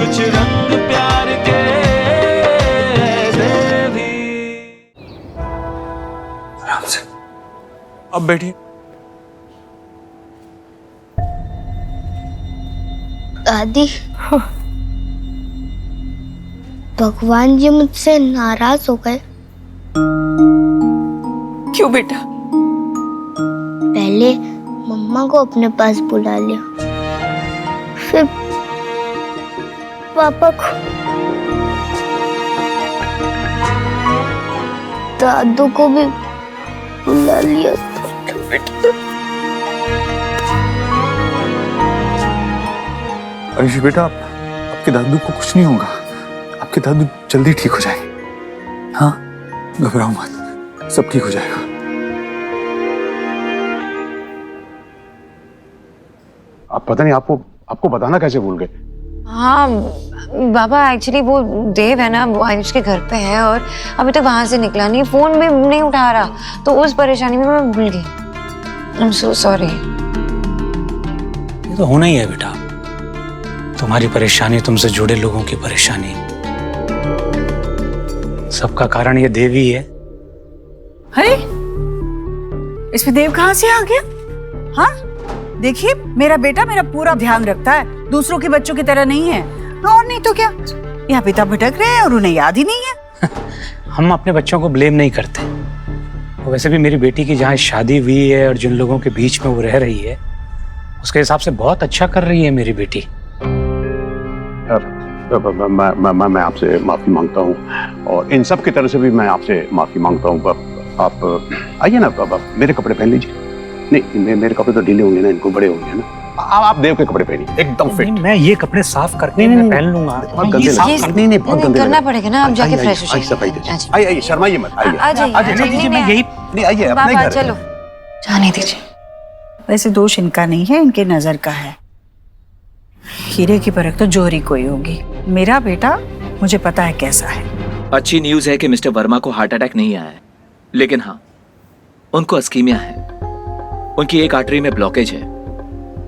कुछ रंग प्यार के देवी। आराम से, अब बैठिए। दादी, भगवान जी मुझसे नाराज हो गए। क्यों बेटा? पहले मम्मा को अपने पास बुला लिया, फिर पापा को, दादू को भी बुला लिया। आयुष बेटा, आपके दादू को कुछ नहीं होगा। आपके दादू जल्दी ठीक हो जाएंगे। हाँ, घबराओ मत, सब ठीक हो जाएगा। आप पता नहीं आपको बताना कैसे भूल गए। हाँ बाबा, एक्चुअली वो देव है ना, वो आयुष के घर पे है और अभी तक वहां से निकला नहीं, फोन भी नहीं उठा रहा, तो उस परेशानी में मैं भूल गई। I am so sorry. ये तो होना ही है बेटा, तुम्हारी परेशानी, तुमसे जुड़े लोगों की परेशानी, सबका कारण ये देव ही है। अरे इसमें देव कहाँ से आ गया? हाँ देखिए, मेरा बेटा मेरा पूरा ध्यान रखता है, दूसरों के बच्चों की तरह नहीं है। और नहीं तो क्या, यहाँ पिता भटक रहे हैं और उन्हें याद ही नहीं है। हम अपने बच्चों को ब्लेम नहीं करते। वैसे भी मेरी बेटी की जहाँ शादी हुई है और जिन लोगों के बीच में वो रह रही है, उसके हिसाब से बहुत अच्छा कर रही है मेरी बेटी। मैं आपसे माफी मांगता हूँ और इन सब की तरह से भी मैं आपसे माफी मांगता हूँ। आप आइए ना, मेरे कपड़े पहन लीजिए। नहीं, मेरे कपड़े तो ढीले होंगे ना, इनको बड़े होंगे ना। आप देव के कपड़े पहनिए, एकदम फिट। मैं ये कपड़े साफ करके मैं पहन लूंगा। बहुत गंदे लगते। नहीं, बहुत गंदे करना पड़ेगा ना, आप जाके फ्रेश हो जाइए। सफाई दीजिए। आइए, शर्माइए मत, आइए। मैं यही नहीं, आइए अपने घर। चलो जाने दीजिए। वैसे दोष इनका नहीं है, इनके नजर का है। हीरे की परख तो जोहरी कोई होगी। मेरा बेटा मुझे पता है कैसा है। अच्छी न्यूज है कि मिस्टर वर्मा को हार्ट अटैक नहीं आया है, लेकिन हाँ, उनको अस्कीमिया है। उनकी एक आर्टरी में ब्लॉकेज है,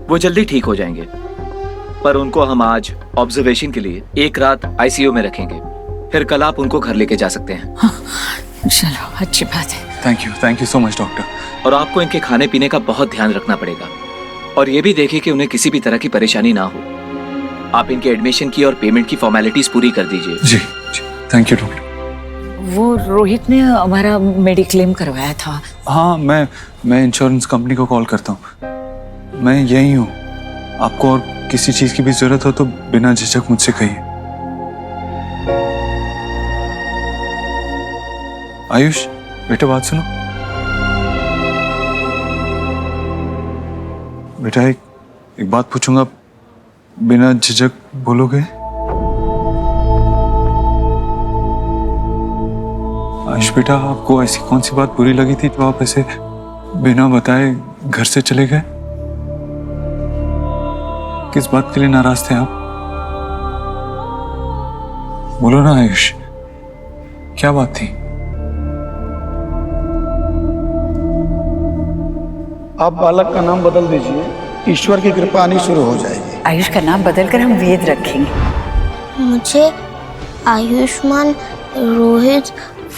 वो जल्दी ठीक हो जाएंगे, पर उनको हम आज ऑब्जर्वेशन के लिए एक रात आईसीयू में रखेंगे, फिर कल आप उनको घर लेके जा सकते हैं। हाँ, चलो अच्छी बात है। Thank you so much doctor. और आपको इनके खाने पीने का बहुत ध्यान रखना पड़ेगा, और ये भी देखिए कि उन्हें किसी भी तरह की परेशानी ना हो। आप इनके एडमिशन की और पेमेंट की फॉर्मेलिटीज पूरी कर दीजिए। जी, थैंक यू डॉक्टर। वो रोहित ने हमारा मेडिक्लेम करवाया था। हाँ, मैं इंश्योरेंस कंपनी को कॉल करता हूँ। मैं यही हूँ, आपको और किसी चीज की भी जरूरत हो तो बिना झिझक मुझसे कहिए। आयुष बेटा, बात सुनो। बेटा, एक बात पूछूंगा, बिना झिझक बोलोगे? आयुष बेटा, आपको ऐसी कौन सी बात बुरी लगी थी जो आप ऐसे बिना बताए घर से चले गए? किस बात के लिए नाराज थे आप? बोलो ना आयुष, क्या बात थी? आप बालक का नाम बदल दीजिए, ईश्वर की कृपा आनी शुरू हो जाएगी। आयुष का नाम बदलकर हम वेद रखेंगे। मुझे आयुष्मान रोहित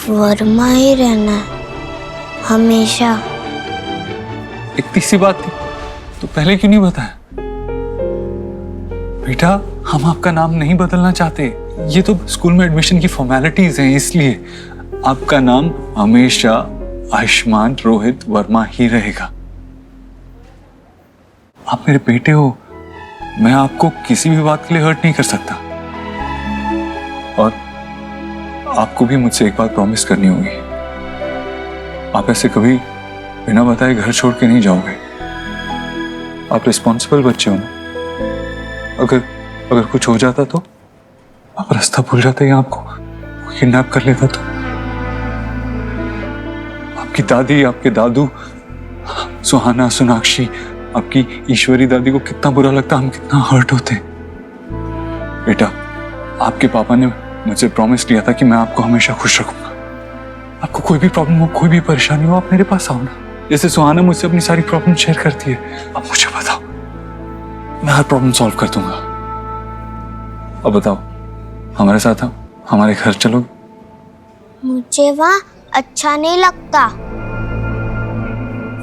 वर्मा ही रहना है हमेशा। इतनी सी बात थी तो पहले क्यों नहीं बताया? बेटा, हम आपका नाम नहीं बदलना चाहते, ये तो स्कूल में एडमिशन की फॉर्मेलिटीज हैं, इसलिए आपका नाम हमेशा आयुष्मान रोहित वर्मा ही रहेगा। आप मेरे बेटे हो, मैं आपको किसी भी बात के लिए हर्ट नहीं कर सकता। और आपको भी मुझसे एक बात प्रॉमिस करनी होगी, आप ऐसे कभी बिना बताए घर छोड़ के नहीं जाओगे। आप रिस्पॉन्सिबल बच्चे हो ना। अगर कुछ हो जाता तो आप रास्ता भूल जाते या आपको किडनैप कर लेता तो? आपकी दादी, आपके दादू, सुहाना, सोनाक्षी, आपकी ईश्वरी दादी को कितना बुरा लगता, हम कितना हर्ट होते। बेटा, आपके पापा ने मुझे प्रॉमिस किया था कि मैं आपको हमेशा खुश रखूंगा। आपको कोई भी प्रॉब्लम हो, कोई भी परेशानी हो, आप मेरे पास आओ ना। जैसे सुहाना मुझसे अपनी सारी प्रॉब्लम शेयर करती है, अब मुझे बताओ, मैं हर प्रॉब्लम सॉल्व कर दूंगा। अब बताओ, हमारे साथ आओ, हमारे घर चलो। मुझे वहाँ अच्छा नहीं लगता,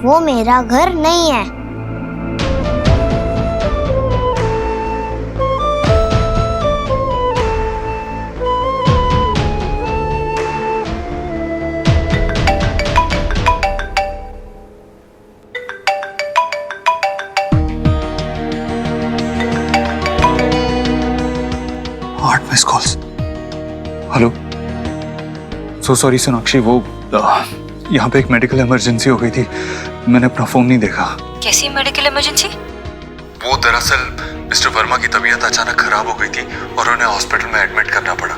वो मेरा घर नहीं है। Miss calls. Hello, so sorry Sonakshi, वो यहाँ पे एक मेडिकल इमरजेंसी हो गई थी, मैंने अपना फोन नहीं देखा। कैसी मेडिकल इमरजेंसी? वो दरअसल मिस्टर वर्मा की तबीयत अचानक खराब हो गई थी और उन्हें हॉस्पिटल में एडमिट करना पड़ा।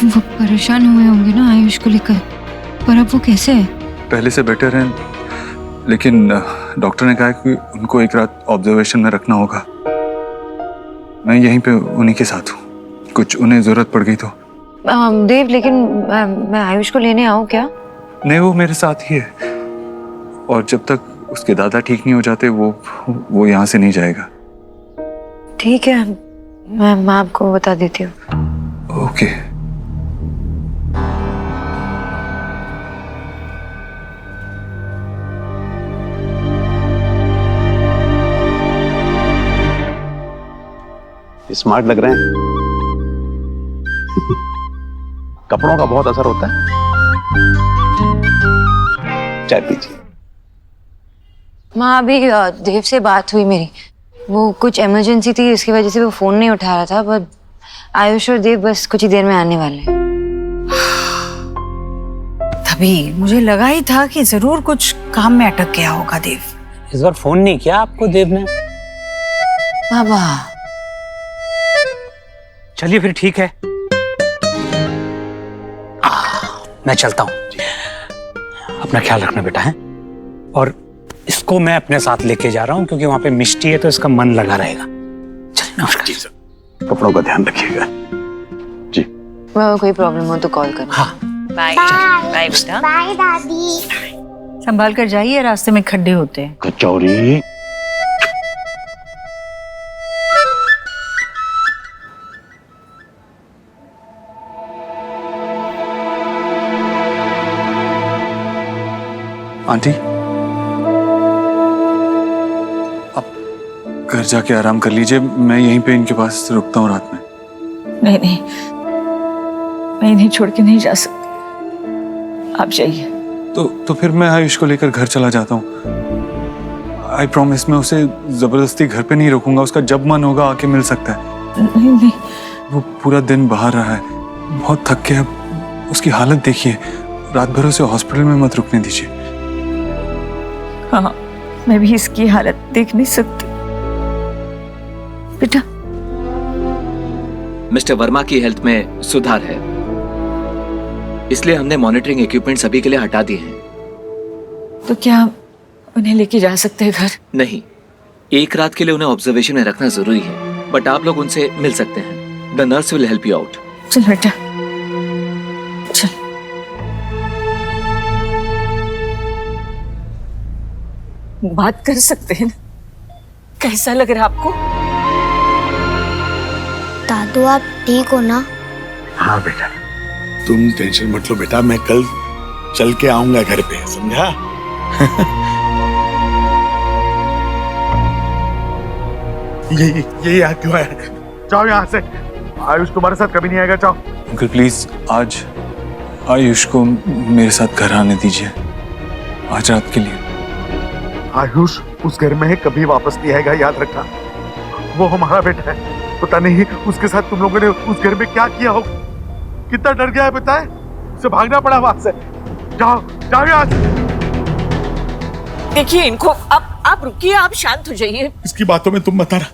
वो परेशान हुए होंगे ना आयुष को लेकर, पर अब वो कैसे है? पहले से बेटर है, लेकिन डॉक्टर ने कहा कि उनको एक रात ऑब्जर्वेशन में रखना होगा। मैं यहीं पे उन्हीं के साथ हूँ, कुछ उन्हें जरूरत पड़ गई तो। देव, लेकिन मैं आयुष को लेने आऊँ क्या? नहीं, वो मेरे साथ ही है, और जब तक उसके दादा ठीक नहीं हो जाते वो यहाँ से नहीं जाएगा। ठीक है, मैं आपको बता देती हूँ। ओके। स्मार्ट लग रहे हैं। कपड़ों का बहुत असर होता है। चाय पीजिए। माँ, अभी देव से बात हुई मेरी, वो कुछ इमरजेंसी थी, इसकी वजह से वो फोन नहीं उठा रहा था, पर आयुष और देव बस कुछ ही देर में आने वाले हैं। तभी मुझे लगा ही था कि जरूर कुछ काम में अटक गया होगा देव। इस बार फोन नहीं किया आपको देव ने? बाबा, चलिए फिर ठीक है, मैं चलता हूँ। अपना ख्याल रखना बेटा है, और इसको मैं अपने साथ लेके जा रहा हूँ क्योंकि वहां पे मिष्टी है तो इसका मन लगा रहेगा। चलिए, नमस्कार। कपड़ों का ध्यान रखिएगा जी। कोई प्रॉब्लम हो तो कॉल करना। हाँ, बाय बाय बेटा। बाय दादी। संभाल कर जाइए, रास्ते में खड्डे होते हैं। कचौरी। आंटी, आप घर जाके आराम कर लीजिए, मैं यहीं पे इनके पास रुकता हूँ रात में। नहीं नहीं, मैं इन्हें छोड़ के नहीं जा सकती, आप जाइए। तो फिर मैं आयुष को लेकर घर चला जाता हूँ। आई प्रॉमिस, मैं उसे जबरदस्ती घर पे नहीं रोकूंगा, उसका जब मन होगा आके मिल सकता है। नहीं नहीं, वो पूरा दिन बाहर रहा है, बहुत थक गया, उसकी हालत देखिए, रात भर उसे हॉस्पिटल में मत रुकने दीजिए। हाँ, मैं भी इसकी हालत देख नहीं सकती बेटा। मिस्टर वर्मा की हेल्थ में सुधार है, इसलिए हमने मॉनिटरिंग इक्विपमेंट सभी के लिए हटा दिए हैं। तो क्या उन्हें लेके जा सकते हैं घर? नहीं, एक रात के लिए उन्हें ऑब्जर्वेशन में रखना जरूरी है, बट आप लोग उनसे मिल सकते हैं। The nurse will help you out. चल बेटा, चल। बात कर सकते हैं ना? कैसा लग रहा है आपको? दादू, आप ठीक हो ना? हाँ बेटा, तुम टेंशन मत लो बेटा, मैं कल चल के आऊंगा घर पे, समझा? ये यहाँ क्यों है? जाओ यहाँ से, आयुष तुम्हारे साथ कभी नहीं आएगा, जाओ। अंकल प्लीज, आज आयुष को मेरे साथ घर आने दीजिए, आज रात के लिए। आयुष उस घर में है, कभी वापस नहीं आएगा, याद रखना। वो हमारा बेटा है, पता नहीं उसके साथ तुम लोगों ने उस घर में क्या किया हो, कितना डर गया है पता है, उसे भागना पड़ा वहां से। जाओ जाओ यहाँ से। देखिए इनको, आप रुकिए, आप शांत हो जाइए। इसकी बातों में तुम मत आना,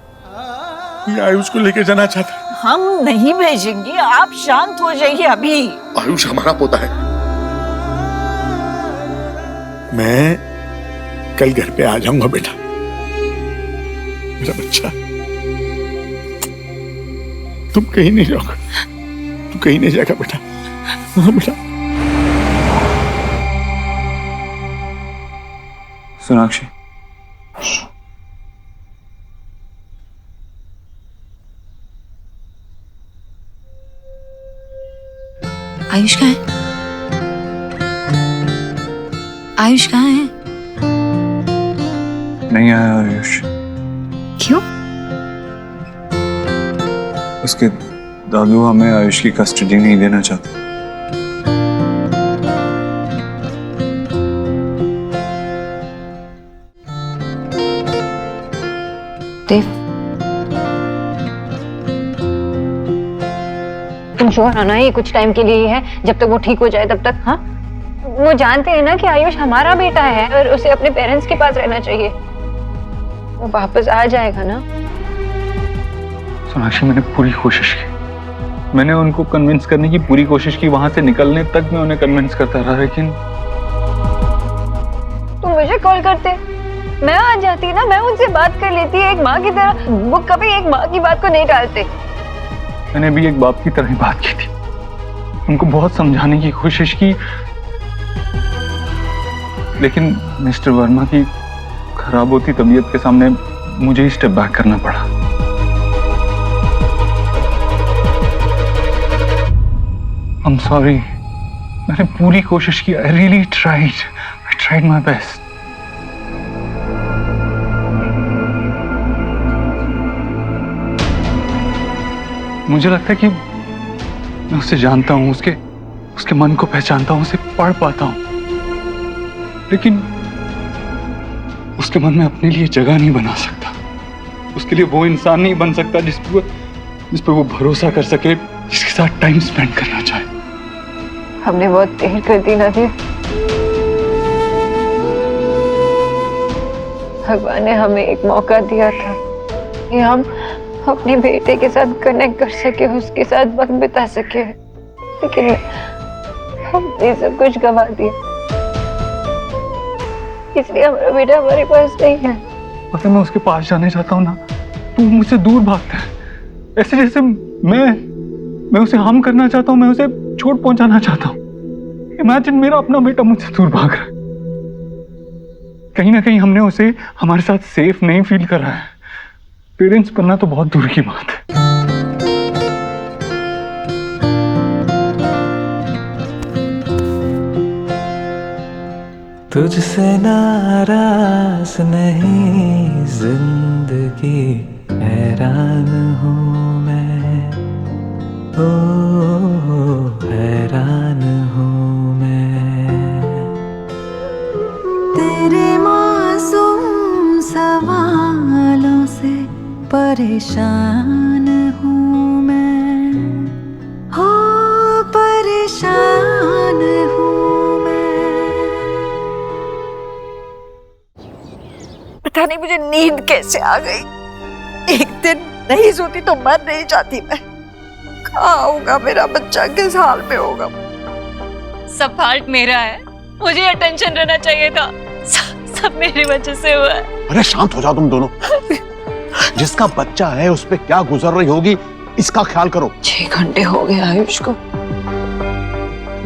ये आयुष को लेके जाना चाहता है। हम नहीं भेजेंगे, आप शांत हो जाइए अभी। आयुष हमारा पोता है, मैं कल घर पे आ जाऊंगा बेटा, मेरा बच्चा। तुम कहीं नहीं जाओगे, तू कहीं नहीं जाएगा बेटा। हाँ बेटा। सोनाक्षी, आयुष कहाँ है? आयुष कहाँ है? नहीं आया आयुष। क्यों? उसके दादू हमें आयुष की कस्टडी नहीं देना चाहते। देव, तुम श्योर हो ना ये कुछ टाइम के लिए ही है, जब तक वो ठीक हो जाए तब तक? हाँ, वो जानते हैं ना कि आयुष हमारा बेटा है और उसे अपने पेरेंट्स के पास रहना चाहिए। वो वापस आ जाएगा ना। सोनाक्षी, मैंने पूरी कोशिश की, मैंने उनको कन्विंस करने की पूरी कोशिश की, वहां से निकलने तक मैं उन्हें कन्विंस करता रहा, लेकिन तुम मुझे कॉल करते, मैं आ जाती ना, मैं उनसे बात कर लेती एक माँ की तरह। वो कभी एक माँ की बात को नहीं टालते। मैंने भी एक बाप की तरह ही बात की थी, उनको बहुत समझाने की कोशिश की, लेकिन मिस्टर वर्मा की खराब होती तबीयत के सामने मुझे ही स्टेप बैक करना पड़ा। I'm sorry, मैंने पूरी कोशिश की, I really tried my best। मुझे लगता है कि मैं उसे जानता हूं, उसके मन को पहचानता हूं, उसे पढ़ पाता हूं, लेकिन उसके मन में अपने लिए जगह नहीं बना सकता। उसके लिए वो इंसान नहीं बन सकता जिस पर वो भरोसा कर सके, जिसके साथ टाइम स्पेंड करना चाहे। हमने बहुत देर कर दी ना देव। भगवान ने हमें एक मौका दिया था कि हम अपने बेटे के साथ कनेक्ट कर सके, उसके साथ वक्त बिता सके, लेकिन हमने सब कुछ गंवा दिया। इसलिए हमारा बेटा हमारे पास नहीं है। पता, मैं उसके पास जाने चाहता हूँ ना, तू मुझसे दूर भागता है, ऐसे जैसे मैं उसे हार्म करना चाहता हूँ, मैं उसे चोट पहुंचाना चाहता हूँ। इमेजिन, मेरा अपना बेटा मुझसे दूर भाग रहा है। कहीं ना कहीं हमने उसे हमारे साथ सेफ नहीं फील करा है। पेरेंट्स बनना तो बहुत दूर की बात है। तुझसे नाराज नहीं जिंदगी, हैरान हूँ मैं, ओ हैरान हूँ मैं। तेरे मासूम सवालों से परेशान हूँ मैं, हो परेशान हूँ मैं। पता नहीं मुझे नींद कैसे आ गई। एक दिन नहीं सोती तो मर नहीं जाती मैं। कहाँ होगा मेरा बच्चा, किस हाल में होगा? सब फाल्ट मेरा है, मुझे अटेंशन रहना चाहिए था। सब मेरी वजह से हुआ है। अरे शांत हो जाओ तुम दोनों। जिसका बच्चा है उस पे क्या गुजर रही होगी, इसका ख्याल करो। 6 घंटे हो गए आयुष को।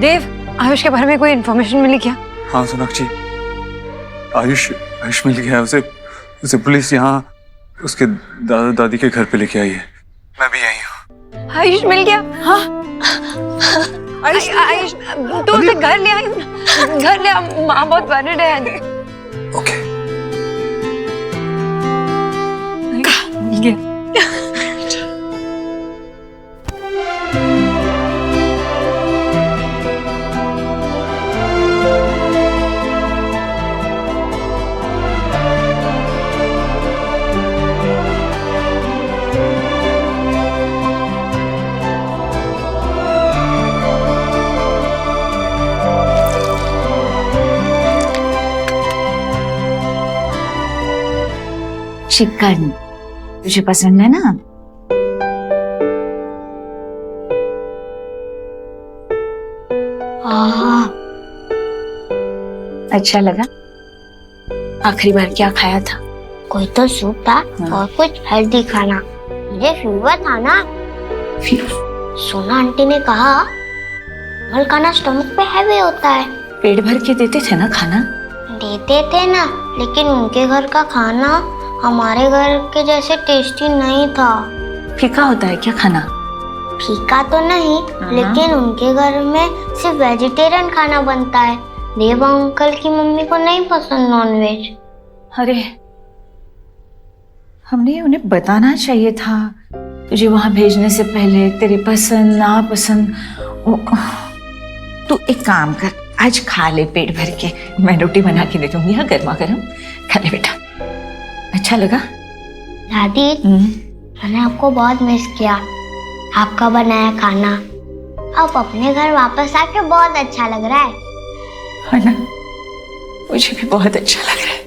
देव, आयुष के बारे में कोई इन्फॉर्मेशन मिली क्या? हाँ सोनाक्षी, आयुष मिल गया। उसे पुलिस यहाँ उसके दादा दादी के घर पे लेके आई है। मैं भी आई हूँ। आयुष मिल गया? हाँ। आयुष तो उसे घर ले आई, घर ले आ, माँ बहुत वरीड है। ओके। मिल गया। चिकन तुझे पसंद है ना? अच्छा लगा? आखिरी बार क्या खाया था? कोई तो सूप था और कुछ हेल्दी खाना। मुझे फीवर था ना। सोना आंटी ने कहा फल खाना स्टमक पे हैवी होता है। पेट भर के देते थे ना खाना? देते थे ना, लेकिन उनके घर का खाना हमारे घर के जैसे टेस्टी नहीं था। फीका होता है क्या खाना? फीका तो नहीं, लेकिन उनके घर में सिर्फ वेजिटेरियन खाना बनता है। देव अंकल की मम्मी को नहीं पसंद नॉनवेज। अरे हमने उन्हें बताना चाहिए था तुझे वहां भेजने से पहले, तेरी पसंद नापसंद। तू एक काम कर, आज खा ले पेट भर के, मैं रोटी बना के दे दूंगी, हाँ गर्मा गर्म खा ले बेटा। अच्छा लगा? दादी मैंने आपको बहुत मिस किया, आपका बनाया खाना। अब अपने घर वापस आके बहुत अच्छा लग रहा है ना? मुझे भी बहुत अच्छा लग रहा है।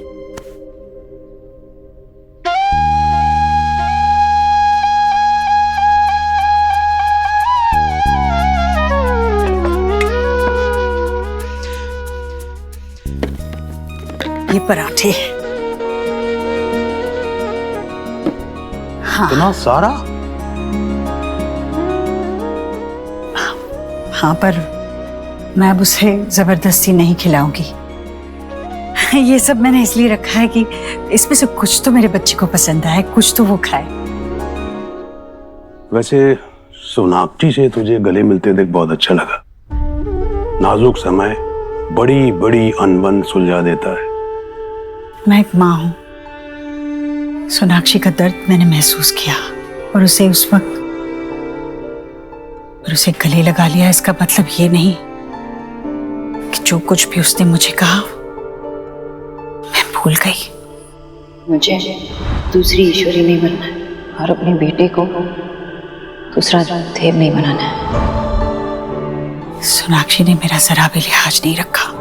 ये पराठे। हाँ। इतना सारा? हाँ, पर मैं अब उसे जबरदस्ती नहीं खिलाऊंगी। ये सब मैंने इसलिए रखा है कि इसमें से कुछ तो मेरे बच्चे को पसंद आए, कुछ तो वो खाए। वैसे सोनाक्षी से तुझे गले मिलते देख बहुत अच्छा लगा। नाजुक समय बड़ी बड़ी अनबन सुलझा देता है। मैं एक माँ हूं, सोनाक्षी का दर्द मैंने महसूस किया और उसे उस वक्त और उसे गले लगा लिया। इसका मतलब ये नहीं कि जो कुछ भी उसने मुझे कहा मैं भूल गई। मुझे दूसरी ईश्वरी नहीं बनना है और अपने बेटे को दूसरा देव नहीं बनाना है। सोनाक्षी ने मेरा जरा भी लिहाज नहीं रखा।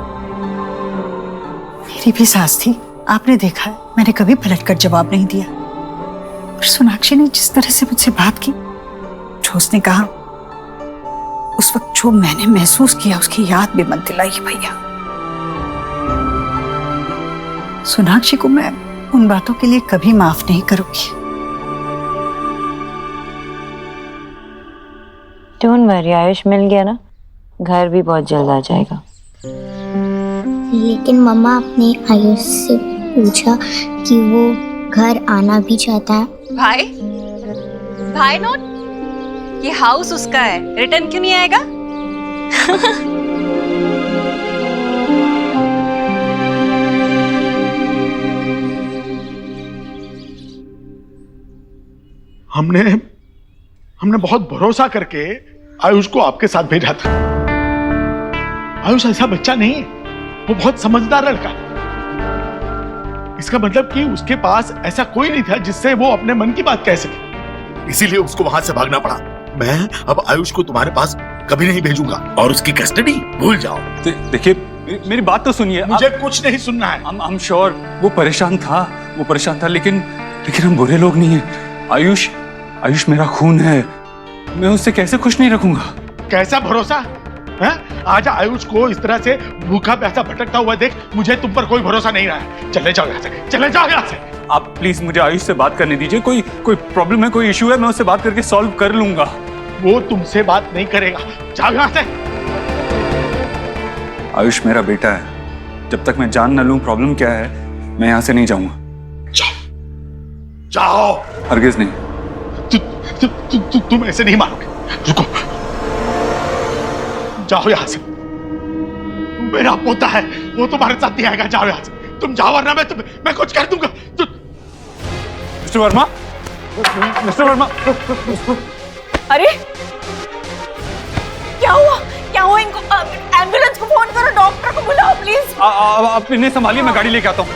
मेरी भी सास थी, आपने देखा है, मैंने कभी पलटकर जवाब नहीं दिया। और सोनाक्षी ने जिस तरह से मुझसे बात की, जो उसने कहा, उस वक्त जो मैंने महसूस किया उसकी याद भी मत दिलाई भैया। सोनाक्षी को मैं उन बातों के लिए कभी माफ नहीं करूंगी। डोंट वरी आयुष, मिल गया ना, घर भी बहुत जल्द आ जाएगा। लेकिन मम्मा आपने आयुष से पूछा कि वो घर आना भी चाहता है। भाई नोट, ये हाउस उसका है, रिटर्न क्यों नहीं आएगा? हमने बहुत भरोसा करके आयुष को आपके साथ भेजा था। आयुष ऐसा बच्चा नहीं है, वो बहुत समझदार लड़का है। इसका मतलब कि उसके पास ऐसा कोई नहीं था जिससे वो अपने मन की बात कह सके, इसीलिए उसको वहां से भागना पड़ा। मैं अब आयुष को तुम्हारे पास कभी नहीं भेजूंगा और उसकी कस्टडी भूल जाओ। देखिए मेरी बात तो सुनिए। मुझे कुछ नहीं सुनना है। I'm sure वो परेशान था, लेकिन हम बुरे लोग नहीं हैं। आयुष मेरा खून है, मैं उससे कैसे खुश नहीं रखूंगा? कैसा भरोसा है? आज आयुष को इस तरह से भूखा प्यासा भटकता हुआ देख मुझे तुम पर कोई भरोसा नहीं रहा है। चले जाओ यहाँ से, चले जाओ यहाँ से। आप प्लीज मुझे आयुष से बात करने दीजिए। कोई प्रॉब्लम है, कोई इशू है, मैं उससे बात करके सॉल्व कर लूंगा। वो तुमसे बात नहीं करेगा, जाओ यहाँ से। आयुष मेरा बेटा है, जब तक मैं जान न लूं प्रॉब्लम क्या है, मैं यहाँ से नहीं जाऊंगा। जाओ। हरगिज नहीं। तुम ऐसे नहीं मारोगे, रुको, जाओ यहाँ से। मेरा पोता है, वो तुम्हारे साथ नहीं आएगा। जाओ यहाँ से, तुम जाओ वरना मैं कुछ कर दूंगा। मिस्टर वर्मा, अरे क्या हुआ इनको? एम्बुलेंस को फोन करो, डॉक्टर को बुलाओ प्लीज। आप इन्हें संभालिए, मैं गाड़ी लेके आता हूँ।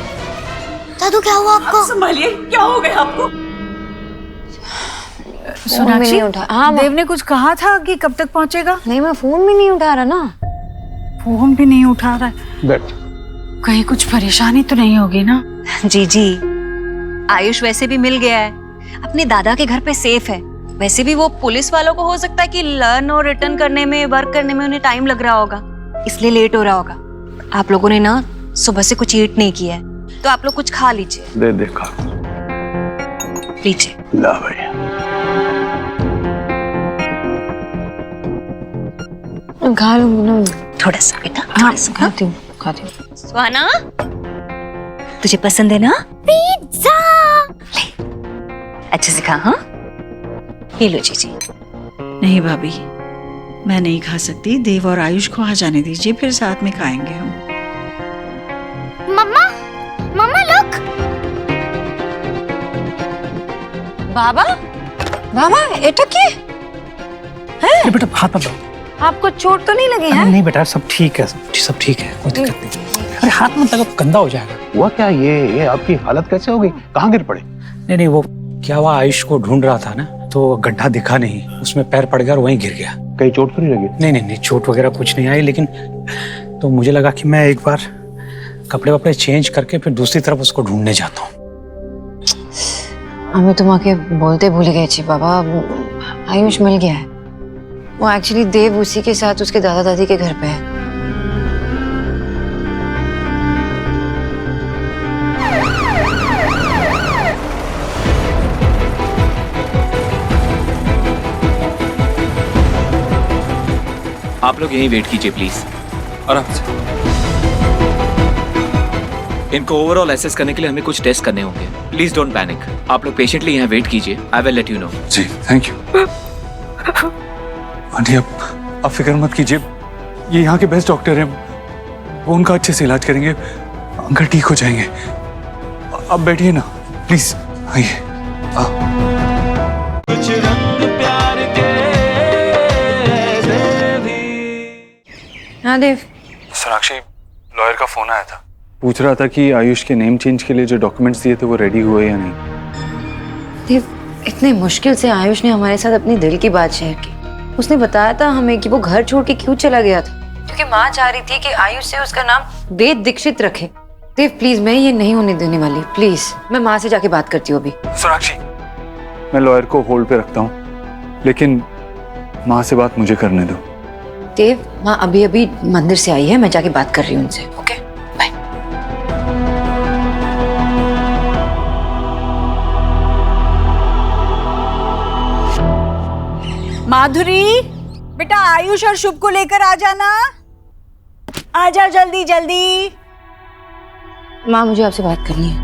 दादू क्या हुआ आपको? संभालिए, क्या हो गया आपको? सोनाक्षी, हाँ, देव ने कुछ कहा था कि कब तक पहुंचेगा? नहीं, मैं फोन भी नहीं उठा रहा ना। फोन भी नहीं उठा रहा है। कहीं कुछ परेशानी तो नहीं होगी ना? जी, आयुष वैसे भी मिल गया है, अपने दादा के घर पे सेफ है। वैसे भी वो पुलिस वालों को हो सकता है कि लर्न और रिटर्न करने में, वर्क करने में उन्हें टाइम लग रहा होगा, इसलिए लेट हो रहा होगा। आप लोगों ने ना सुबह से कुछ ईट नहीं किया है, तो आप लोग कुछ खा लीजिए। दे खा लीजिए। ला भाई, खा लूंगी ना थोड़ा सा बेटा। हाँ, खाती हूँ। सुहाना, तुझे पसंद है ना पिज्जा? ले, अच्छे से खा। हाँ, ये लो जी। नहीं भाभी, मैं नहीं खा सकती। देव और आयुष को आ जाने दीजिए, फिर साथ में खाएंगे हम। मम्मा, मम्मा लुक। बाबा, बाबा এটা কি? अरे बेटा हाथ मत लो। आपको चोट तो नहीं लगी अरे है? नहीं बेटा, सब ठीक है, सब ठीक है, कोई दिक्कत नहीं। अरे हाथ मत लगा, गंदा हो जाएगा। हुआ क्या? ये आपकी हालत कैसे हो गई? कहाँ गिर पड़े? नहीं, वो क्या हुआ, आयुष को ढूंढ रहा था ना, तो गड्ढा दिखा नहीं, उसमें पैर पड़ गया और वहीं गिर गया। कहीं चोट तो नहीं लगी? नहीं, चोट वगैरह कुछ नहीं आई, लेकिन तो मुझे लगा कि मैं एक बार कपड़े वपड़े चेंज करके फिर दूसरी तरफ उसको ढूंढने जाता हूँ। আমি তোমাকে বলতে ভুলে গেছি বাবা, आयुष मिल गया है। वो एक्चुअली देव उसी के साथ उसके दादा दादी के घर पे है। आप लोग यहीं वेट कीजिए प्लीज। आराम से। इनको ओवरऑल एसेस करने के लिए हमें कुछ टेस्ट करने होंगे। Please don't panic. आप लोग पेशेंटली यहाँ वेट कीजिए। I will let you know. जी थैंक यू। आंटी आप फिक्र मत कीजिए, ये यहाँ के बेस्ट डॉक्टर हैं, वो उनका अच्छे से इलाज करेंगे, अंकल ठीक हो जाएंगे। आप बैठिए ना प्लीज, आइए। हाँ देव। सोनाक्षी, लॉयर का फोन आया था, पूछ रहा था कि आयुष के नेम चेंज के लिए जो डॉक्यूमेंट्स दिए थे वो रेडी हुए या नहीं। देव, इतने मुश्किल से आयुष ने हमारे साथ अपनी दिल की बात शेयर की। उसने बताया था हमें कि वो घर छोड़ के क्यों चला गया था, क्योंकि माँ चाह रही थी कि आयुष से उसका नाम वेद दीक्षित रखे। देव प्लीज, मैं ये नहीं होने देने वाली, प्लीज। मैं माँ से जाके बात करती हूँ अभी। सोनाक्षी, मैं लॉयर को होल्ड पे रखता हूँ, लेकिन माँ से बात मुझे करने दो। देव, माँ अभी अभी मंदिर से आई है, मैं जाके बात कर रही हूँ उनसे। Okay bye. माधुरी, बेटा आयुष और शुभ को लेकर आ जाना। आ जाओ जल्दी जल्दी। माँ मुझे आपसे बात करनी है।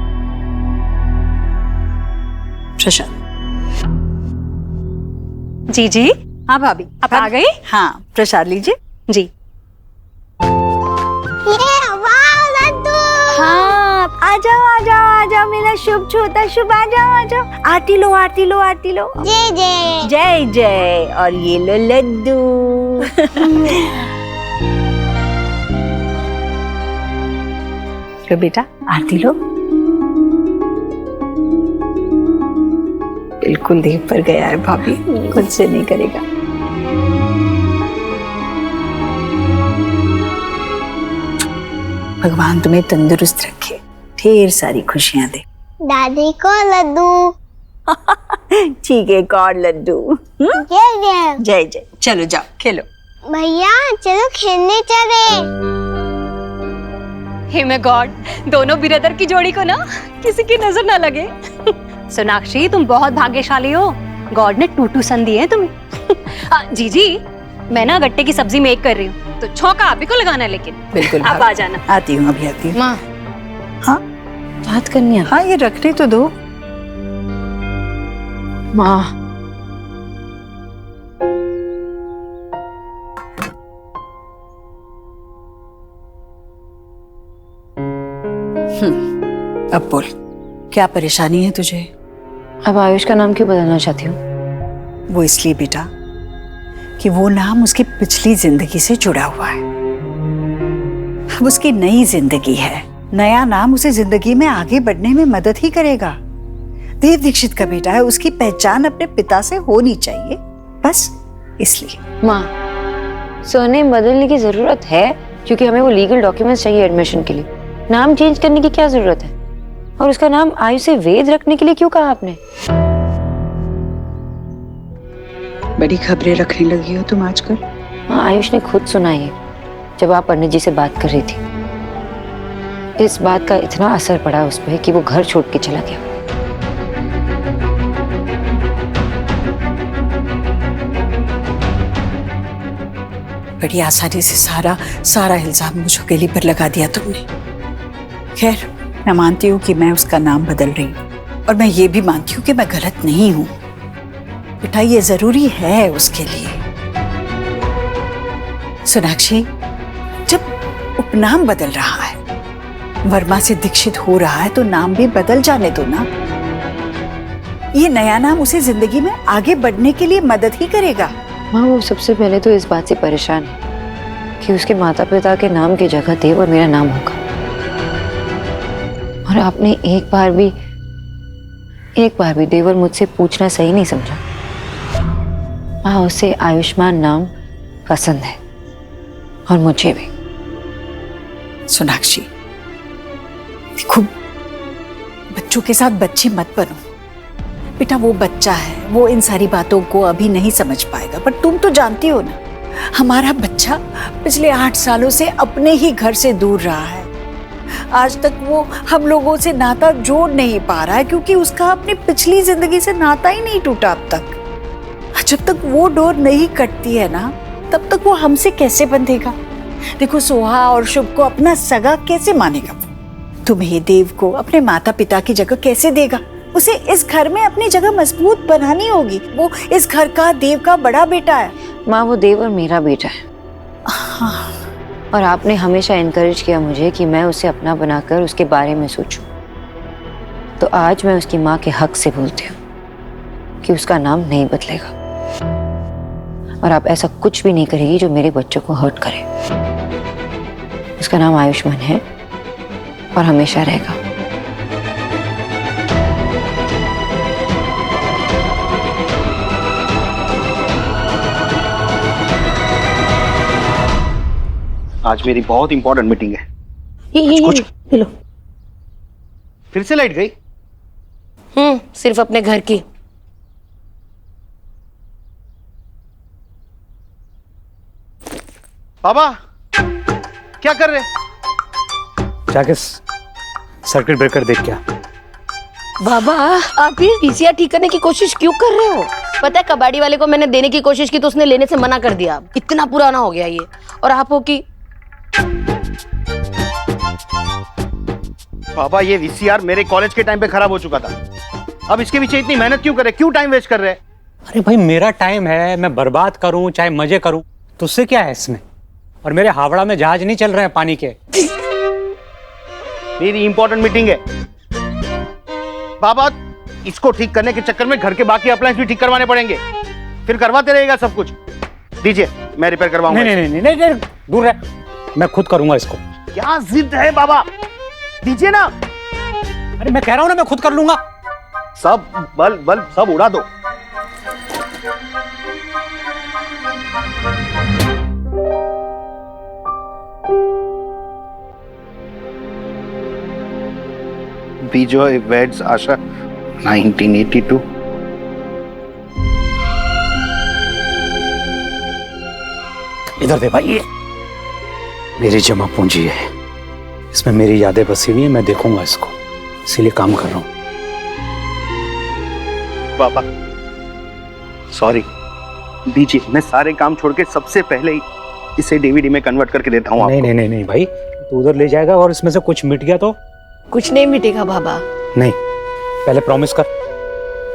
प्रशांत। जी हाँ भाभी, आप आ गई? हाँ, प्रसाद लीजिए। जी। हाँ, आ जाओ मेरा शुभ छोटा शुभ, आ जाओ। आरती लो। जय जय। जय जय। और ये लो लड्डू। लो बेटा, आरती लो। बिल्कुल देव पर गया है भाभी, खुद से नहीं करेगा। भगवान तुम्हें तंदुरुस्त रखे, ढेर सारी खुशियां दे। दादी को लड्डू। ठीक है, एक और लड्डू। जय जय। जय जय। चलो जाओ खेलो। भैया चलो खेलने चले। हे मैं गॉड, दोनों बिरदर की जोड़ी को ना किसी की नजर ना लगे। सोनाक्षी, तुम बहुत भाग्यशाली हो, गॉड ने टूटू सन दिए हैं तुम्हें। जीजी, मैं ना गट्टे की सब्जी मेक कर रही हूँ, तो छौंका आप ही को लगाना है, लेकिन बिल्कुल आप आ जाना। आती हूँ, अभी आती हूँ। माँ, हाँ बात करनी है। हाँ, ये रखने तो दो। माँ, अब बोल, क्या परेशानी है तुझे? अब आयुष का नाम क्यों बदलना चाहती हूँ? वो इसलिए बेटा कि वो नाम उसकी पिछली जिंदगी से जुड़ा हुआ है। अब उसकी नई जिंदगी है, नया नाम उसे जिंदगी में आगे बढ़ने में मदद ही करेगा। देव दीक्षित का बेटा है, उसकी पहचान अपने पिता से होनी चाहिए, बस इसलिए। माँ, सरनेम बदलने की जरूरत है क्योंकि हमें वो लीगल डॉक्यूमेंट्स चाहिए एडमिशन के लिए। नाम चेंज करने की क्या जरूरत है? और उसका नाम आयुष से वेद रखने के लिए क्यों कहा आपने? बड़ी खबरें रखने लगी हो तुम आजकल। हाँ, आयुष ने खुद सुनाई है जब आप पंडित जी से बात कर रही थी। इस बात का इतना असर पड़ा उस पर कि वो घर छोड़ के चला गया। बड़ी आसानी से सारा इल्जाम मुझ अकेली पर लगा दिया तुमने। खैर, मैं मानती हूँ कि मैं उसका नाम बदल रही हूँ, और मैं ये भी मानती हूँ कि मैं गलत नहीं हूँ। बेटा ये जरूरी है उसके लिए। सोनाक्षी, जब उपनाम बदल रहा है, वर्मा से दीक्षित हो रहा है, तो नाम भी बदल जाने दो ना। ये नया नाम उसे जिंदगी में आगे बढ़ने के लिए मदद ही करेगा। माँ, वो सबसे पहले तो इस बात से परेशान है कि उसके माता पिता के नाम की जगह देव और मेरा नाम होगा। और आपने एक बार भी देवर मुझसे पूछना सही नहीं समझा। हाँ, उसे आयुष्मान नाम पसंद है और मुझे भी। सोनाक्षी देखो, बच्चों के साथ बच्ची मत बनो बेटा। वो बच्चा है, वो इन सारी बातों को अभी नहीं समझ पाएगा, पर तुम तो जानती हो ना, हमारा बच्चा पिछले 8 सालों से अपने ही घर से दूर रहा है। आज तक वो हम लोगों से नाता जोड़ नहीं पा रहा है, क्योंकि उसका अपनी पिछली जिंदगी से नाता ही नहीं टूटा अब तक। जब तक वो डोर नहीं कटती है ना, तब तक वो हमसे कैसे बंधेगा। देखो, सोहा और शुभ को अपना सगा कैसे मानेगा वो? तुम्हें, देव को अपने माता पिता की जगह कैसे देगा? उसे इस घर में अपनी जगह मजबूत बनानी होगी। वो इस घर का, देव का बड़ा बेटा है। माँ, वो देव और मेरा बेटा है। हाँ। और आपने हमेशा एनकरेज किया मुझे कि मैं उसे अपना बनाकर उसके बारे में सोचूं। तो आज मैं उसकी माँ के हक से बोलती हूँ कि उसका नाम नहीं बदलेगा। और आप ऐसा कुछ भी नहीं करेगी जो मेरे बच्चों को हर्ट करे। उसका नाम आयुष्मान है और हमेशा रहेगा। आज मेरी बहुत इंपॉर्टेंट मीटिंग है। कुछ लो। फिर से लाइट गई? सिर्फ अपने घर की। बाबा क्या कर रहे? जाके सर्किट ब्रेकर देख क्या? बाबा, आप ये पीसीआर ठीक करने की कोशिश क्यों कर रहे हो? पता है, कबाड़ी वाले को मैंने देने की कोशिश की तो उसने लेने से मना कर दिया। इतना पुराना हो गया ये। और आप हो कि बाबा, ये वीसीआर मेरे कॉलेज के टाइम पे खराब हो चुका था। अब इसके पीछे इतनी मेहनत क्यों करे? क्यों टाइम वेस्ट कर रहे हैं? अरे भाई, मेरा टाइम है, मैं बर्बाद करूं चाहे मजे करूं, तो उससे क्या है इसमें? और मेरे हावड़ा में जहाज नहीं चल रहे हैं पानी के। मेरी इंपॉर्टेंट मीटिंग है बाबा। इसको ठीक करने के चक्कर में घर के बाकी अप्लायंस भी ठीक करवाने पड़ेंगे। फिर करवाते रहेगा सब कुछ। दीजिए, मैं रिपेयर करवाऊंगा। नहीं, दूर रह, मैं खुद करूंगा इसको। क्या जिद है बाबा? दीजिए ना। अरे मैं कह रहा हूं ना, मैं खुद कर लूंगा। सब बल्ब सब उड़ा दो। विजय वेड्स आशा 1982। इधर दे भाई, ये मेरी जमा पूंजी है, इसमें मेरी यादें बसी हुई है। मैं देखूंगा इसको, इसीलिए काम कर रहा हूं। पापा सॉरी, दीजिए। मैं सारे काम छोड़ के सबसे पहले ही इसे डीवीडी में कन्वर्ट करके देता हूँ। नहीं भाई, तू उधर ले जाएगा और इसमें से कुछ मिट गया तो? कुछ नहीं मिटेगा बाबा। नहीं, पहले प्रॉमिस कर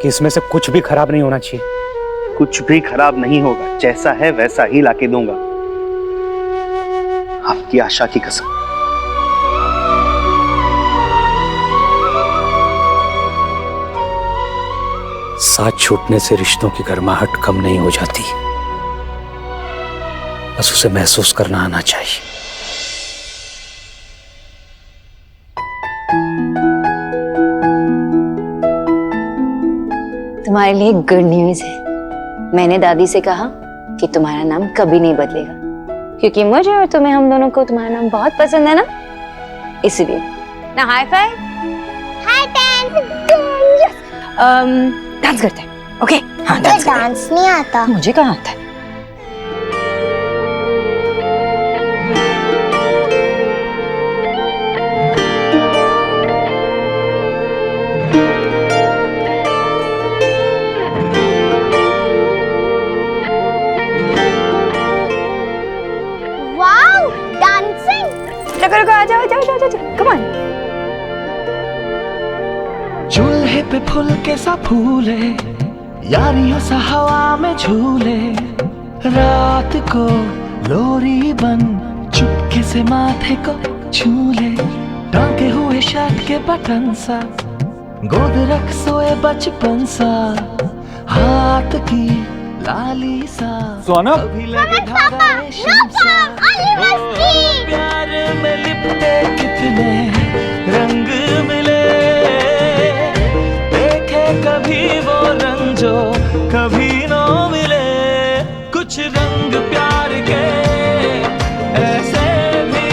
कि इसमें से कुछ भी खराब नहीं होना चाहिए। कुछ भी खराब नहीं होगा, जैसा है वैसा ही लाके दूंगा, आपकी आशा की कसम। साथ छूटने से रिश्तों की गर्माहट कम नहीं हो जाती, बस उसे महसूस करना आना चाहिए। तुम्हारे लिए गुड न्यूज है। मैंने दादी से कहा कि तुम्हारा नाम कभी नहीं बदलेगा, क्योंकि मुझे और तुम्हें, हम दोनों को तुम्हारा नाम बहुत पसंद है ना, इसलिए। ना हाई फाइव। हाय डांस करते हैं, ओके? हाँ, डांस नहीं आता। मुझे कहाँ आता है? Wow, dancing. रुको, आ जाओ, कम ऑन। चूल्हे पे फूल कैसा फूल है, यारियों सा हवा में झूले, रात को लोरी बन चुपके से माथे को छूले, टांके हुए शर्ट के बटन सा, गोद रख सोए बचपन सा, हाथ की लाली सा, सुहाना कभी लगे धागा रेशम सा, प्यार में लिपटे कितने रंग मिले, देखे कभी वो रंग जो कभी न मिले, कुछ रंग प्यार के ऐसे भी,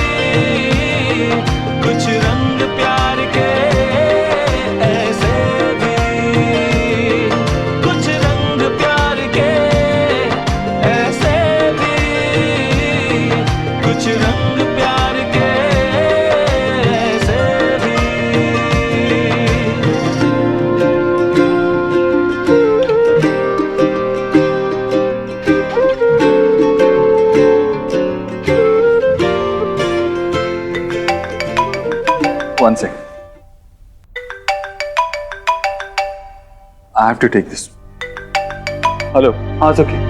कुछ रंग प्यार के ऐसे भी, कुछ रंग प्यार के ऐसे भी, कुछ रंग प्यार के ऐसे भी। One second. I have to take this. Hello. हाँ, it's okay.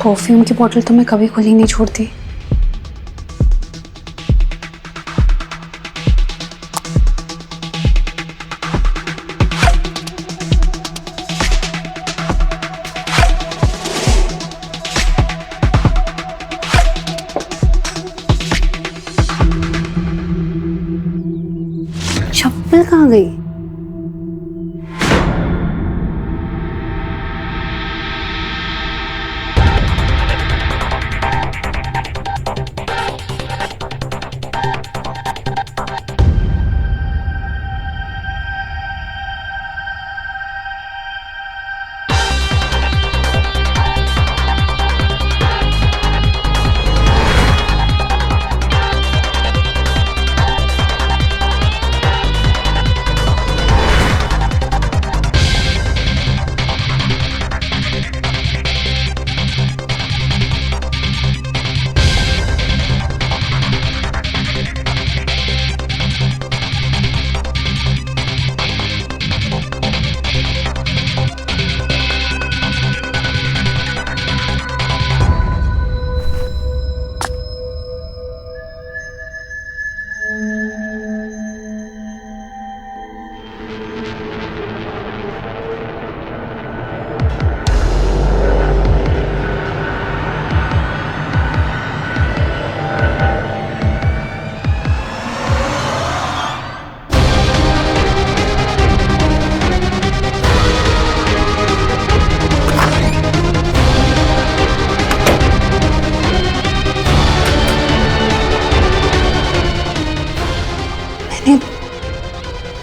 परफ्यूम की बोतल तो मैं कभी खुली नहीं छोड़ती। चप्पल कहाँ गई?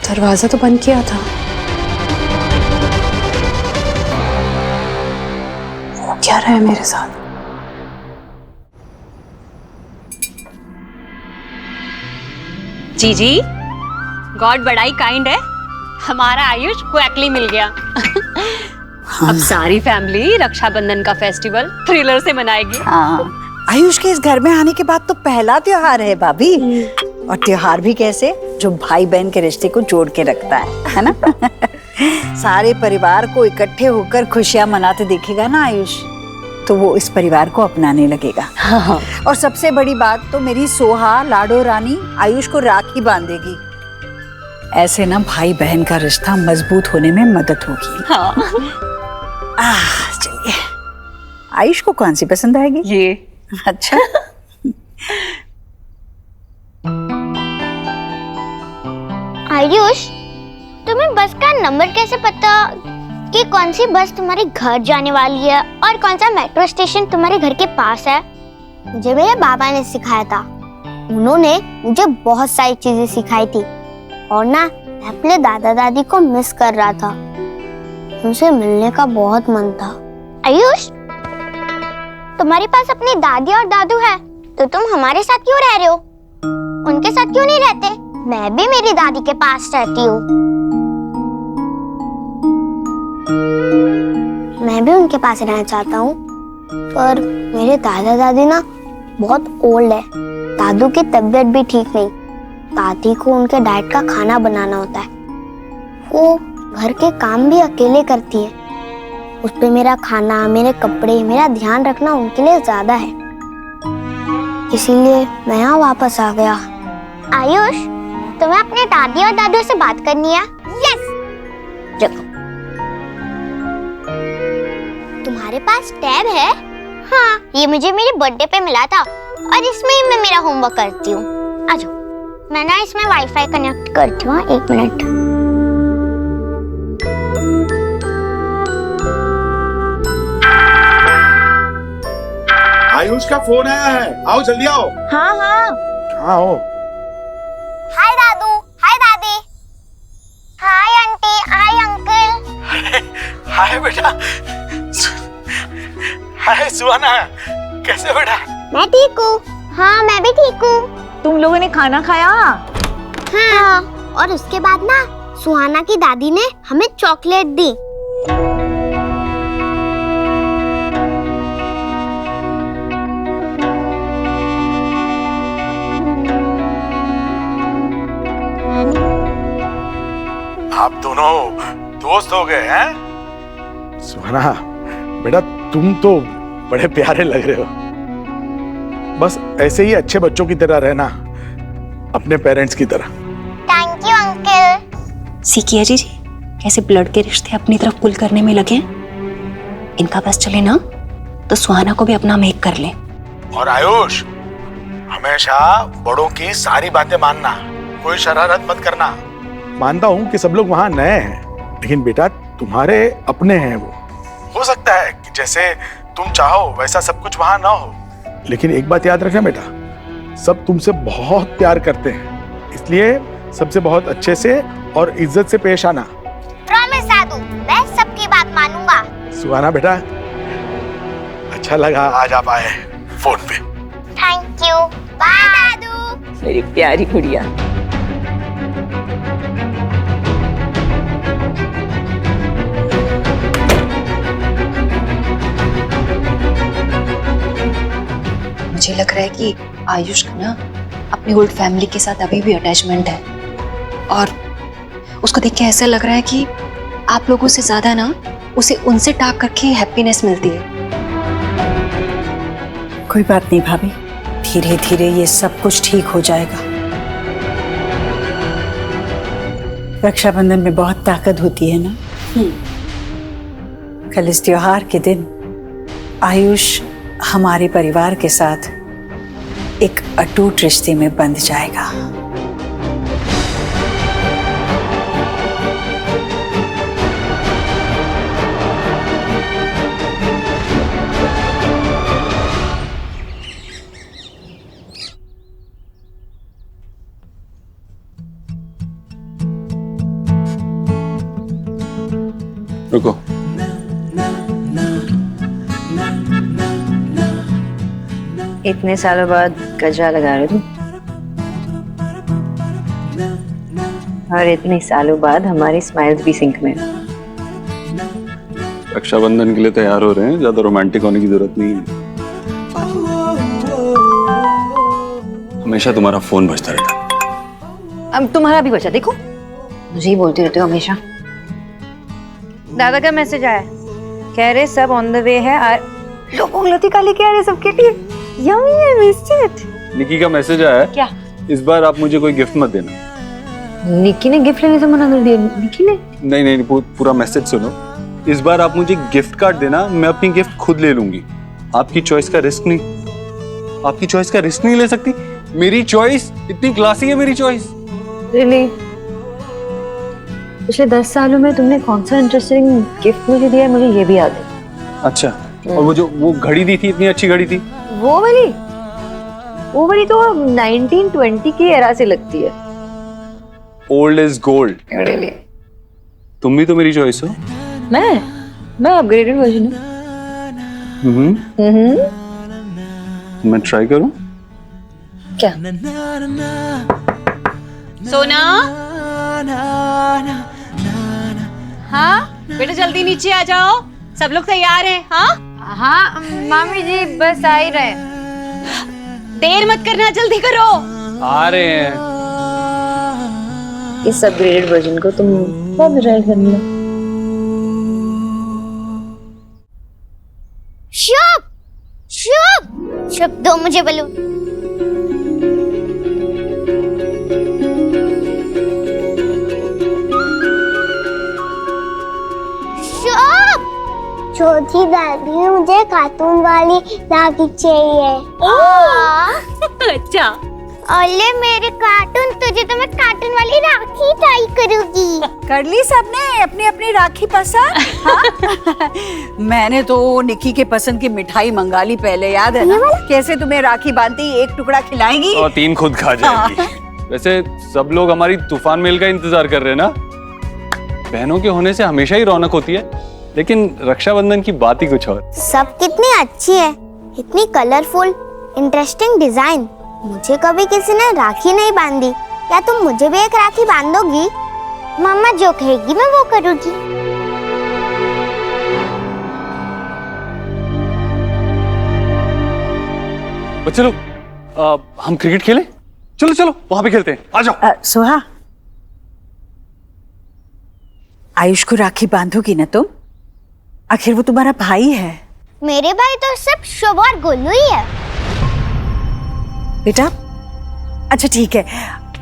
दरवाजा तो बंद किया था। वो क्या रहा है मेरे साथ? जीजी, गॉड बड़ा ही काइंड है, हमारा आयुष क्वैकली मिल गया। अब सारी फैमिली रक्षाबंधन का फेस्टिवल थ्रिलर से मनाएगी। हाँ, आयुष के इस घर में आने के बाद तो पहला त्योहार है भाभी। और त्योहार भी कैसे, जो भाई बहन के रिश्ते को जोड़ के रखता है ना? सारे परिवार को इकट्ठे होकर खुशियां मनाते देखेगा ना आयुष, तो वो इस परिवार को अपनाने लगेगा। हाँ। और सबसे बड़ी बात तो मेरी सोहा लाडो रानी आयुष को राखी बांधेगी। ऐसे ना भाई बहन का रिश्ता मजबूत होने में मदद होगी। हाँ। चलिए, आयुष को कौन सी पसंद आएगी? ये। अच्छा। आयुष, तुम्हें बस का नंबर कैसे पता कि कौन सी बस तुम्हारे घर जाने वाली है और कौन सा मेट्रो स्टेशन तुम्हारे घर के पास है? मुझे मेरे बाबा ने सिखाया था। उन्होंने मुझे बहुत सारी चीजें सिखाई थी और ना मैं अपने दादा दादी को मिस कर रहा था। उनसे मिलने का बहुत मन था। आयुष, तुम्हारे पास अपनी दादी और दादू है तो तुम हमारे साथ क्यों रह रहे हो? उनके साथ क्यों नहीं रहते? मैं भी मेरी दादी के पास रहती हूँ। मैं भी उनके पास रहना चाहता हूँ, पर मेरे दादा दादी ना बहुत ओल्ड है। दादू की तबीयत भी ठीक नहीं। दादी को उनके डाइट का खाना बनाना होता है। वो घर के काम भी अकेले करती है। उस पे मेरा खाना, मेरे कपड़े, मेरा ध्यान रखना उनके लिए ज्यादा है। इसीलिए मैं यहाँ वापस आ गया। आयुष, तुम्हें अपने दादी और दादू से बात करनी है? यस। देखो, तुम्हारे पास टैब है? हाँ, ये मुझे मेरे बर्थडे पे मिला था और इसमें ही मैं मेरा होमवर्क करती हूँ। आ जाओ, मैं ना इसमें वाईफाई कनेक्ट करती हूँ। 1 मिनट। आयुष का फोन आया है, आओ जल्दी आओ। हाँ हाँ। हाँ हो। हाय दादू, हाय दादी, हाय आंटी, हाय अंकल। हाय बेटा। हाय सुहाना, कैसे बेटा? मैं ठीक हूँ। हाँ, मैं भी ठीक हूँ। तुम लोगों ने खाना खाया? हाँ, और उसके बाद ना सुहाना की दादी ने हमें चॉकलेट दी। आप दोनों दोस्त हो गए हैं? सुहाना बेटा, तुम तो बड़े प्यारे लग रहे हो। बस ऐसे ही अच्छे बच्चों की तरह रहना, अपने पेरेंट्स की तरह। Thank you uncle. सीखिए जी कैसे ब्लड के रिश्ते अपनी तरफ पुल करने में लगे। इनका बस चले ना तो सुहाना को भी अपना मेक कर ले। और आयुष, हमेशा बड़ों की सारी बातें मानना, कोई शरारत मत करना। मानता हूँ कि सब लोग वहाँ नए हैं, लेकिन बेटा तुम्हारे अपने हैं वो। हो सकता है कि जैसे तुम चाहो वैसा सब कुछ वहाँ ना हो, लेकिन एक बात याद रखना बेटा, सब तुमसे बहुत प्यार करते हैं, इसलिए सबसे बहुत अच्छे से और इज्जत से पेश आना। प्रॉमिस दादू, मैं सबकी बात मानूंगा। सुहाना बेटा, अच्छा लगा आज आप आए फोन पे। Thank you. बाय दादू। मेरी प्यारी गुड़िया। मुझे लग रहा है कि आयुष का ना अपनी ओल्ड फैमिली के साथ अभी भी अटैचमेंट है, और उसको देख के ऐसा लग रहा है कि आप लोगों से ज्यादा ना उसे उनसे टाक करके हैप्पीनेस मिलती है। कोई बात नहीं भाभी, धीरे धीरे ये सब कुछ ठीक हो जाएगा। रक्षाबंधन में बहुत ताकत होती है ना। कल इस त्योहार के दिन आयुष हमारे परिवार के साथ एक अटूट रिश्ते में बंध जाएगा। रुको। इतने सालों बाद गजरा लगा रहे तुम, और इतने सालों बाद हमारी स्माइल्स भी सिंक में। रक्षाबंधन के लिए तैयार हो रहे हैं, ज्यादा रोमांटिक होने की जरूरत नहीं है। हमेशा तुम्हारा फोन बजता रहता। अब तुम्हारा भी बचा, देखो मुझे ही बोलती रहते हो हमेशा। दादा का मैसेज आया, कह रहे सब ऑन द वे है। लोग लतिका लेके आ रहे सबके लिए। Yummy, I missed it. Nikki का मैसेज आया है, क्या? इस बार आप मुझे कोई गिफ्ट मत देना। निकी ने गिफ्ट लेने से मना कर दिया? निकी ने? नहीं, पूरा मैसेज सुनो। इस बार आप मुझे गिफ्ट कार्ड देना, मैं अपनी गिफ्ट खुद ले लूंगी। आपकी चॉइस का रिस्क नहीं, आपकी चॉइस का रिस्क नहीं ले सकती। मेरी चॉइस इतनी क्लासी है, मेरी चॉइस। रियली? पिछले 10 सालों में तुमने कौन सा इंटरेस्टिंग गिफ्ट मुझे दिया है, मुझे ये भी याद है। अच्छा, और वो घड़ी दी थी, इतनी अच्छी घड़ी थी। वो वाली तो 1920 की एरा से लगती है। Old is gold. Really? तुम भी तो मेरी चॉइस हो। मैं अपग्रेडेड वर्जन हूँ। मैं ट्राई करूं? क्या? सोना, हाँ बेटा जल्दी नीचे आ जाओ, सब लोग तैयार हैं। हाँ मामी जी बस आ ही रहे। देर मत करना, जल्दी करो। आ रहे हैं। इस अपग्रेडेड वर्जन को तुम बहुत ट्राई करना। शुभ दो मुझे बलून। छोटी दादी मुझे कार्टून वाली राखी चाहिए। अच्छा, ओले मेरे कार्टून, तुझे तो मैं कार्टून वाली राखी ट्राई करूंगी। कर ली सबने अपनी अपनी राखी पसंद? हाँ? मैंने तो निकी के पसंद की मिठाई मंगा ली पहले, याद है ना? कैसे तुम्हें राखी बांधती एक टुकड़ा खिलाएंगी और 3 खुद खा जाएंगी। वैसे सब लोग हमारी तूफान मेल का इंतजार कर रहे हैं ना। बहनों के होने से हमेशा ही रौनक होती है, लेकिन रक्षाबंधन की बात ही कुछ और। सब कितनी अच्छी है, इतनी कलरफुल, इंटरेस्टिंग डिजाइन। मुझे कभी किसी ने राखी नहीं बांधी, क्या तुम मुझे भी एक राखी बांधोगी? मम्मा जो कहेगी मैं वो करूँगी। चलो हम क्रिकेट खेलें? चलो वहां पे खेलते हैं, आ जाओ। सुहा, आयुष को राखी बांधोगी ना तुम? आखिर वो तुम्हारा भाई है। मेरे भाई तो सिर्फ शुभ और गोलू ही है। बेटा अच्छा ठीक है,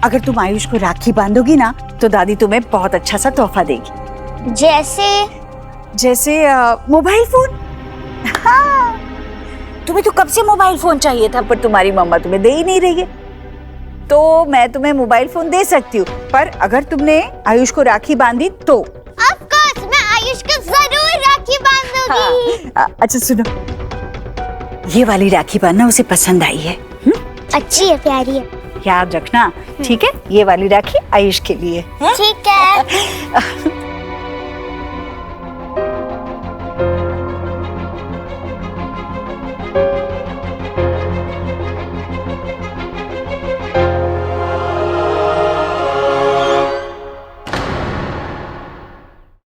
अगर तुम आयुष को राखी बांधोगी ना तो दादी तुम्हें बहुत अच्छा सा तोहफा देगी। जैसे मोबाइल फोन। हाँ, तुम्हें तो कब से मोबाइल फोन चाहिए था, पर तुम्हारी मम्मा तुम्हें दे ही नहीं रही है। तो मैं तुम्हें मोबाइल फोन दे सकती हूँ, पर अगर तुमने आयुष को राखी बांधी तो। ऑफ कोर्स मैं आयुष को जरूर राखी बांधूंगी। अच्छा सुनो, ये वाली राखी बांधना उसे पसंद आई है। अच्छी है, प्यारी है। याद रखना, ठीक है? ये वाली राखी आयुष के लिए। ठीक है।